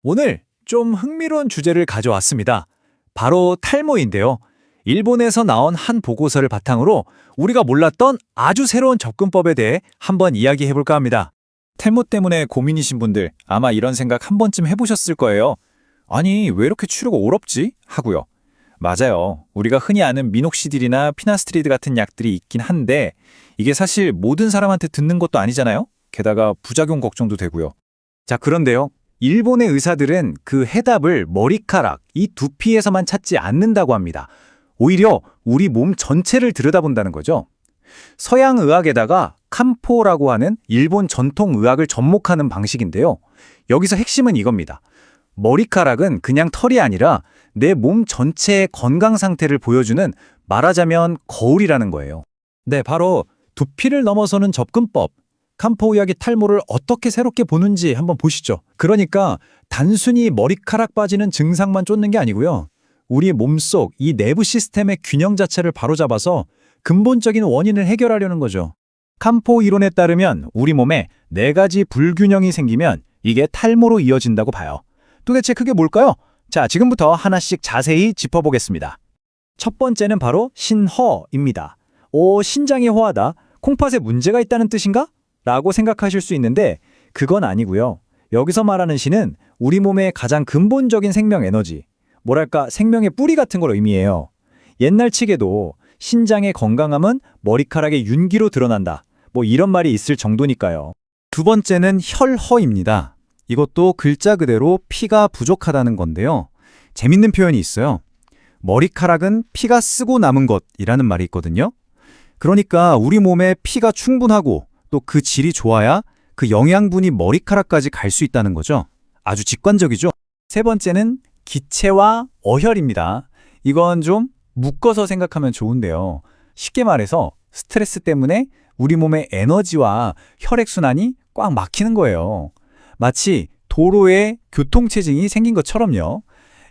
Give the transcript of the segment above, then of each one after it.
오늘 좀 흥미로운 주제를 가져왔습니다. 바로 탈모인데요. 일본에서 나온 한 보고서를 바탕으로 우리가 몰랐던 아주 새로운 접근법에 대해 한번 이야기해볼까 합니다. 탈모 때문에 고민이신 분들 아마 이런 생각 한 번쯤 해보셨을 거예요. 아니, 왜 이렇게 치료가 어렵지? 하고요. 맞아요. 우리가 흔히 아는 미녹시딜이나 피나스트리드 같은 약들이 있긴 한데 이게 사실 모든 사람한테 듣는 것도 아니잖아요? 게다가 부작용 걱정도 되고요. 자, 그런데요. 일본의 의사들은 그 해답을 머리카락, 이 두피에서만 찾지 않는다고 합니다. 오히려 우리 몸 전체를 들여다본다는 거죠. 서양 의학에다가 캄포라고 하는 일본 전통 의학을 접목하는 방식인데요. 여기서 핵심은 이겁니다. 머리카락은 그냥 털이 아니라 내 몸 전체의 건강 상태를 보여주는 말하자면 거울이라는 거예요. 네, 바로 두피를 넘어서는 접근법. 캄포 의학이 탈모를 어떻게 새롭게 보는지 한번 보시죠. 그러니까 단순히 머리카락 빠지는 증상만 쫓는 게 아니고요. 우리 몸속 이 내부 시스템의 균형 자체를 바로잡아서 근본적인 원인을 해결하려는 거죠. 캄포 이론에 따르면 우리 몸에 4가지 불균형이 생기면 이게 탈모로 이어진다고 봐요. 도대체 그게 뭘까요? 자, 지금부터 하나씩 자세히 짚어보겠습니다. 첫 번째는 바로 신허입니다. 신장이 허하다. 콩팥에 문제가 있다는 뜻인가? 라고 생각하실 수 있는데 그건 아니고요. 여기서 말하는 신은 우리 몸의 가장 근본적인 생명 에너지, 뭐랄까 생명의 뿌리 같은 걸 의미해요. 옛날 칙에도 신장의 건강함은 머리카락의 윤기로 드러난다. 뭐 이런 말이 있을 정도니까요. 두 번째는 혈허입니다. 이것도 글자 그대로 피가 부족하다는 건데요. 재밌는 표현이 있어요. 머리카락은 피가 쓰고 남은 것이라는 말이 있거든요. 그러니까 우리 몸에 피가 충분하고 또 그 질이 좋아야 그 영양분이 머리카락까지 갈 수 있다는 거죠. 아주 직관적이죠. 세 번째는 기체와 어혈입니다. 이건 좀 묶어서 생각하면 좋은데요. 쉽게 말해서 스트레스 때문에 우리 몸의 에너지와 혈액순환이 꽉 막히는 거예요. 마치 도로에 교통체증이 생긴 것처럼요.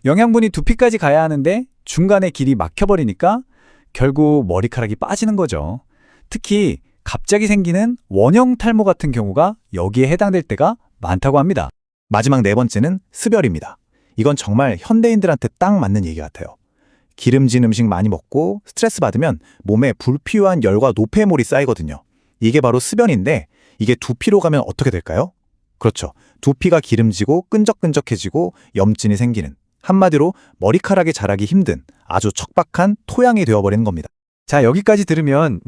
영양분이 두피까지 가야 하는데 중간에 길이 막혀버리니까 결국 머리카락이 빠지는 거죠. 특히 갑자기 생기는 원형 탈모 같은 경우가 여기에 해당될 때가 많다고 합니다. 마지막 4번째는 습열입니다. 이건 정말 현대인들한테 딱 맞는 얘기 같아요. 기름진 음식 많이 먹고 스트레스 받으면 몸에 불필요한 열과 노폐물이 쌓이거든요. 이게 바로 습연인데 이게 두피로 가면 어떻게 될까요? 그렇죠. 두피가 기름지고 끈적끈적해지고 염진이 생기는, 한마디로 머리카락이 자라기 힘든 아주 척박한 토양이 되어버리는 겁니다. 자, 여기까지 들으면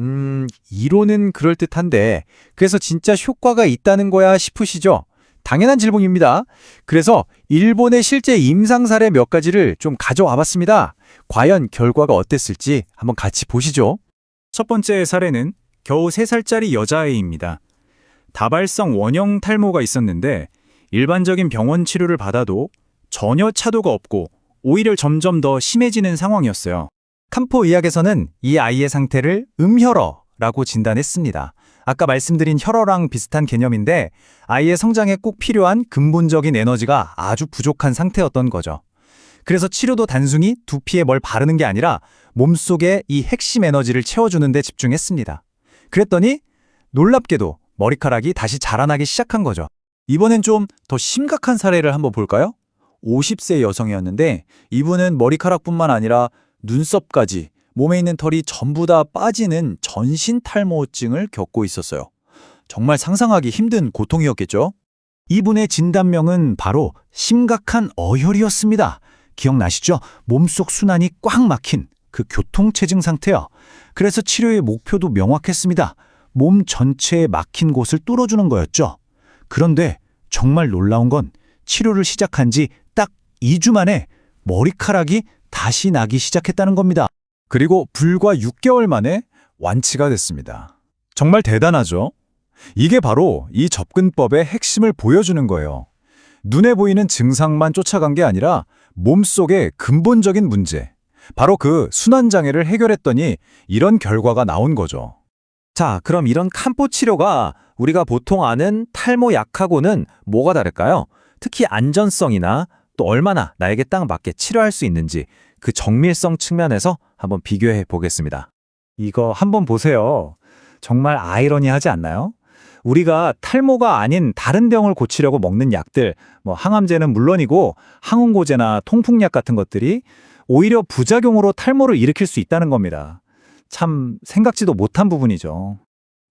이론은 그럴듯한데 그래서 진짜 효과가 있다는 거야 싶으시죠? 당연한 질문입니다. 그래서 일본의 실제 임상 사례 몇 가지를 좀 가져와 봤습니다. 과연 결과가 어땠을지 한번 같이 보시죠. 첫 번째 사례는 겨우 3살짜리 여자아이입니다. 다발성 원형 탈모가 있었는데 일반적인 병원 치료를 받아도 전혀 차도가 없고 오히려 점점 더 심해지는 상황이었어요. 캄포 의학에서는 이 아이의 상태를 음혈어라고 진단했습니다. 아까 말씀드린 혈어랑 비슷한 개념인데 아이의 성장에 꼭 필요한 근본적인 에너지가 아주 부족한 상태였던 거죠. 그래서 치료도 단순히 두피에 뭘 바르는 게 아니라 몸속에 이 핵심 에너지를 채워주는 데 집중했습니다. 그랬더니 놀랍게도 머리카락이 다시 자라나기 시작한 거죠. 이번엔 좀 더 심각한 사례를 한번 볼까요? 50세 여성이었는데 이분은 머리카락뿐만 아니라 눈썹까지 몸에 있는 털이 전부 다 빠지는 전신 탈모증을 겪고 있었어요. 정말 상상하기 힘든 고통이었겠죠? 이분의 진단명은 바로 심각한 어혈이었습니다. 기억나시죠? 몸속 순환이 꽉 막힌 그 교통체증 상태요. 그래서 치료의 목표도 명확했습니다. 몸 전체에 막힌 곳을 뚫어주는 거였죠. 그런데 정말 놀라운 건 치료를 시작한 지 딱 2주 만에 머리카락이 다시 나기 시작했다는 겁니다. 그리고 불과 6개월 만에 완치가 됐습니다. 정말 대단하죠? 이게 바로 이 접근법의 핵심을 보여주는 거예요. 눈에 보이는 증상만 쫓아간 게 아니라 몸속의 근본적인 문제, 바로 그 순환장애를 해결했더니 이런 결과가 나온 거죠. 자, 그럼 이런 캄포 치료가 우리가 보통 아는 탈모 약하고는 뭐가 다를까요? 특히 안전성이나 또 얼마나 나에게 딱 맞게 치료할 수 있는지 그 정밀성 측면에서 한번 비교해 보겠습니다. 이거 한번 보세요. 정말 아이러니하지 않나요? 우리가 탈모가 아닌 다른 병을 고치려고 먹는 약들, 항암제는 물론이고 항온고제나 통풍약 같은 것들이 오히려 부작용으로 탈모를 일으킬 수 있다는 겁니다. 참 생각지도 못한 부분이죠.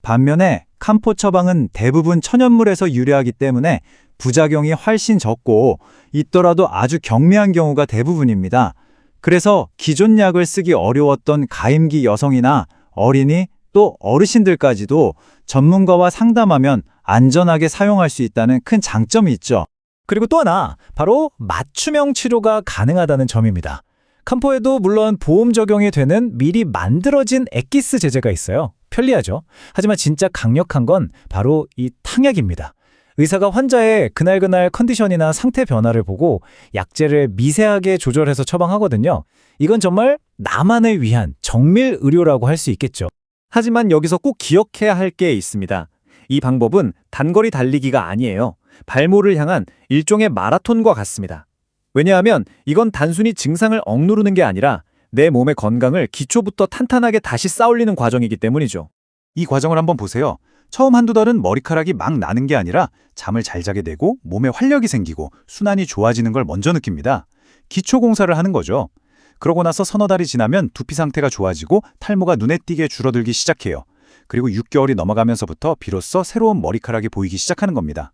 반면에 캄포 처방은 대부분 천연물에서 유래하기 때문에 부작용이 훨씬 적고 있더라도 아주 경미한 경우가 대부분입니다. 그래서 기존 약을 쓰기 어려웠던 가임기 여성이나 어린이 또 어르신들까지도 전문가와 상담하면 안전하게 사용할 수 있다는 큰 장점이 있죠. 그리고 또 하나, 바로 맞춤형 치료가 가능하다는 점입니다. 캄포에도 물론 보험 적용이 되는 미리 만들어진 엑기스 제제가 있어요. 편리하죠. 하지만 진짜 강력한 건 바로 이 탕약입니다. 의사가 환자의 그날그날 컨디션이나 상태 변화를 보고 약제를 미세하게 조절해서 처방하거든요. 이건 정말 나만을 위한 정밀 의료라고 할 수 있겠죠. 하지만 여기서 꼭 기억해야 할 게 있습니다. 이 방법은 단거리 달리기가 아니에요. 발모를 향한 일종의 마라톤과 같습니다. 왜냐하면 이건 단순히 증상을 억누르는 게 아니라 내 몸의 건강을 기초부터 탄탄하게 다시 쌓아올리는 과정이기 때문이죠. 이 과정을 한번 보세요. 처음 한두 달은 머리카락이 막 나는 게 아니라 잠을 잘 자게 되고 몸에 활력이 생기고 순환이 좋아지는 걸 먼저 느낍니다. 기초 공사를 하는 거죠. 그러고 나서 서너 달이 지나면 두피 상태가 좋아지고 탈모가 눈에 띄게 줄어들기 시작해요. 그리고 6개월이 넘어가면서부터 비로소 새로운 머리카락이 보이기 시작하는 겁니다.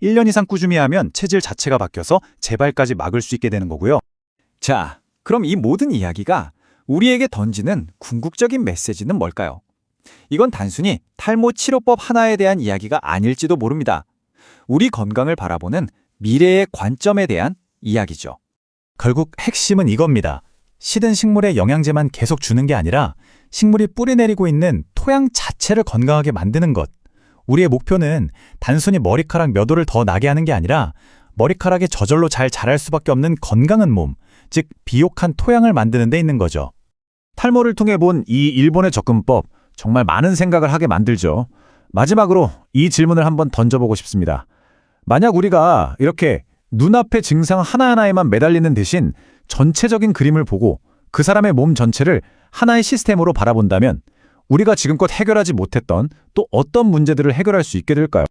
1년 이상 꾸준히 하면 체질 자체가 바뀌어서 재발까지 막을 수 있게 되는 거고요. 자, 그럼 이 모든 이야기가 우리에게 던지는 궁극적인 메시지는 뭘까요? 이건 단순히 탈모 치료법 하나에 대한 이야기가 아닐지도 모릅니다. 우리 건강을 바라보는 미래의 관점에 대한 이야기죠. 결국 핵심은 이겁니다. 시든 식물에 영양제만 계속 주는 게 아니라 식물이 뿌리내리고 있는 토양 자체를 건강하게 만드는 것. 우리의 목표는 단순히 머리카락 몇 올을 더 나게 하는 게 아니라 머리카락이 저절로 잘 자랄 수밖에 없는 건강한 몸, 즉 비옥한 토양을 만드는 데 있는 거죠. 탈모를 통해 본 이 일본의 접근법, 정말 많은 생각을 하게 만들죠. 마지막으로 이 질문을 한번 던져보고 싶습니다. 만약 우리가 이렇게 눈앞의 증상 하나하나에만 매달리는 대신 전체적인 그림을 보고 그 사람의 몸 전체를 하나의 시스템으로 바라본다면 우리가 지금껏 해결하지 못했던 또 어떤 문제들을 해결할 수 있게 될까요?